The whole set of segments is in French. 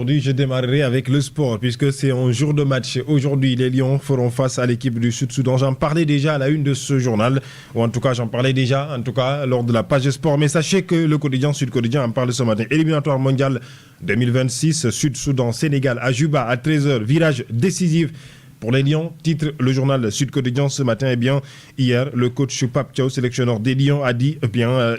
Aujourd'hui, je démarrerai avec le sport puisque c'est un jour de match. Aujourd'hui, les Lions feront face à l'équipe du Sud-Soudan. J'en parlais déjà à la une de ce journal, ou en tout cas, j'en parlais déjà, lors de la page de sport. Mais sachez que le quotidien Sud-Quotidien en parle ce matin. Éliminatoire mondial 2026, Sud-Soudan, Sénégal, à Juba, à 13h, virage décisif pour les Lions. Titre le journal Sud-Quotidien ce matin. Eh bien, hier, le coach Pape Thiaw, sélectionneur des Lions, a dit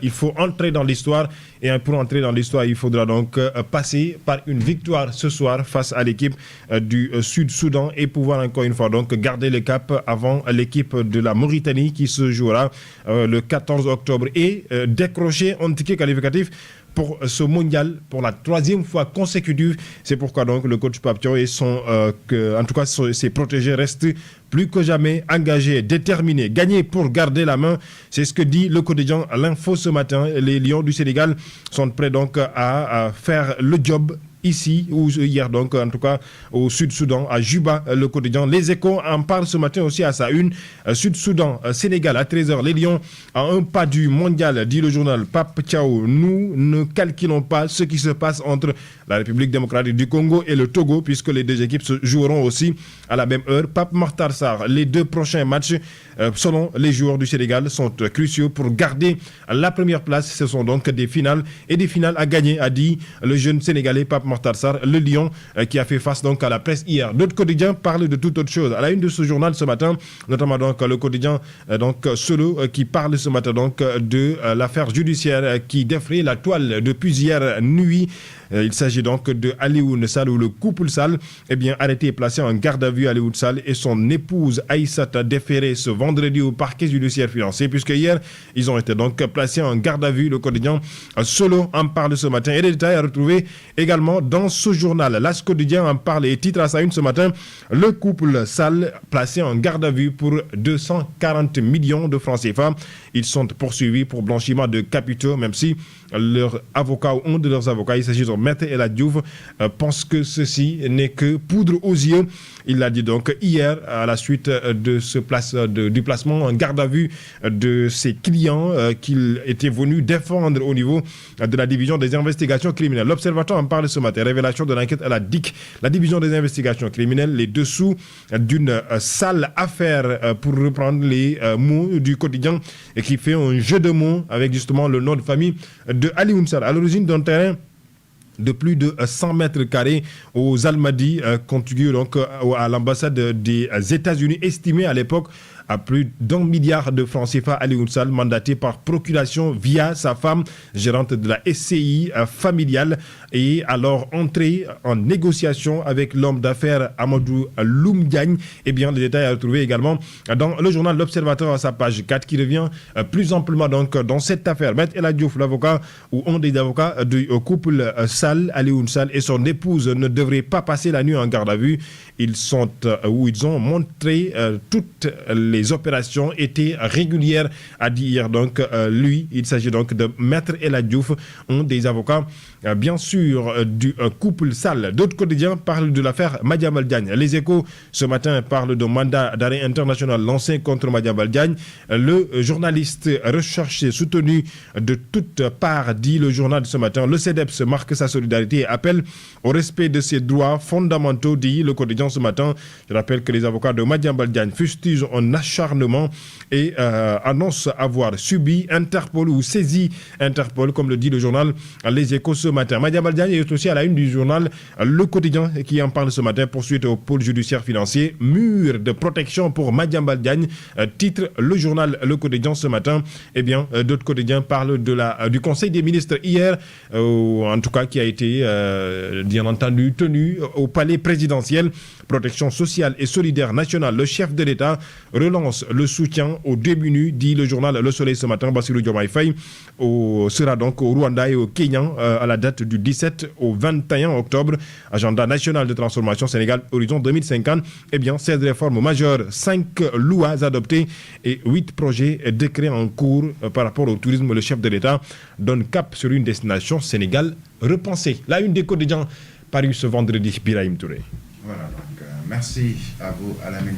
il faut entrer dans l'histoire. Et pour entrer dans l'histoire, il faudra donc passer par une victoire ce soir face à l'équipe du Sud-Soudan et pouvoir encore une fois donc garder le cap avant l'équipe de la Mauritanie qui se jouera le 14 octobre et décrocher un ticket qualificatif pour ce mondial pour la troisième fois consécutive. C'est pourquoi donc le coach Pape Thiaw et ses protégés restent plus que jamais engagés, déterminés, gagnés pour garder la main. C'est ce que dit le quotidien L'Info ce matin. Les Lions du Sénégal sont prêts donc à faire le job ici, ou hier donc, en tout cas, au Sud-Soudan, à Juba, le quotidien. Les Échos en parlent ce matin aussi à sa une. Sud-Soudan, Sénégal, à 13h. Les Lions, à un pas du mondial, dit le journal Pape Thiaw. Nous ne calculons pas ce qui se passe entre la République démocratique du Congo et le Togo, puisque les deux équipes se joueront aussi à la même heure. Pape Makhtar Sarr, les deux prochains matchs, selon les joueurs du Sénégal, sont cruciaux pour garder la première place. Ce sont donc des finales et des finales à gagner, a dit le jeune Sénégalais Pape Makhtar Sarr, le Lion qui a fait face donc à la presse hier. D'autres quotidiens parlent de toute autre chose. À la une de ce journal ce matin, notamment donc le quotidien Solo qui parle ce matin donc de l'affaire judiciaire qui défraie la toile depuis hier nuit. Il s'agit donc de Alioune Sall ou le couple Sall, arrêté et placé en garde à vue. Alioune Sall et son épouse Aïssata déférés ce vendredi au parquet judiciaire financier, puisque hier ils ont été donc placés en garde à vue. Le quotidien Solo en parle ce matin et les détails à retrouver également dans ce journal. L'As quotidien en parle et titre à sa une ce matin: le couple Sall placé en garde à vue pour 240 millions de francs CFA. Ils sont poursuivis pour blanchiment de capitaux, même si leur avocat ou un de leurs avocats, il s'agit de Maître El Hadji Diouf, pense que ceci n'est que poudre aux yeux. Il l'a dit donc hier à la suite de du placement en garde à vue de ses clients qu'il était venu défendre au niveau de la division des investigations criminelles. L'Observateur en parle ce matin. Révélation de l'enquête à la DIC, la division des investigations criminelles, les dessous d'une sale affaire, pour reprendre les mots du quotidien, et qui fait un jeu de mots avec justement le nom de famille de Alioune Sall, à l'origine d'un terrain de plus de 100 mètres carrés aux Almadies, contigu donc à l'ambassade des États-Unis, estimé à l'époque à plus d'1 milliard de francs CFA. Alioune Sall, mandaté par procuration via sa femme, gérante de la SCI familiale, et alors entré en négociation avec l'homme d'affaires Amadou Loum Diagne. Les détails à retrouver également dans le journal L'Observateur à sa page 4, qui revient plus amplement donc dans cette affaire. Maître El Hadji Diouf, l'avocat ou un des avocats du couple Sall, Alioune Sall et son épouse, ne devraient pas passer la nuit en garde à vue. Ils ont montré toutes les opérations étaient régulières, a dit hier donc lui. Il s'agit donc de Maître El Hadji Diouf, un des avocats bien sûr du couple Sall. D'autres quotidiens parlent de l'affaire Madiambal Diagne. Les Échos ce matin parlent de mandat d'arrêt international lancé contre Madiambal Diagne. Le journaliste recherché, soutenu de toutes parts, dit le journal ce matin. Le CEDEPS marque sa solidarité et appelle au respect de ses droits fondamentaux, dit le quotidien ce matin. Je rappelle que les avocats de Madiambal Diagne fustigent un acharnement et annoncent avoir subi Interpol ou saisi Interpol, comme le dit le journal Les Échos ce matin. Madiambal Diagne est aussi à la une du journal Le Quotidien qui en parle ce matin. Poursuite au pôle judiciaire financier, mur de protection pour Madiambal Diagne, titre le journal Le Quotidien ce matin. D'autres quotidiens parlent du Conseil des ministres hier, en tout cas qui a été bien entendu tenu au palais présidentiel. Protection sociale et solidaire nationale. Le chef de l'État relance le soutien aux démunis, dit le journal Le Soleil ce matin. Bassirou Diomaye Faye sera donc au Rwanda et au Kenya à la date du 17 au 21 octobre. Agenda national de transformation Sénégal horizon 2050. 16 réformes majeures, 5 lois adoptées et 8 projets et décrets en cours par rapport au tourisme. Le chef de l'État donne cap sur une destination Sénégal repensée. La une des quotidiens parue ce vendredi. Birahim Touré. Voilà, donc merci à vous, Alamine.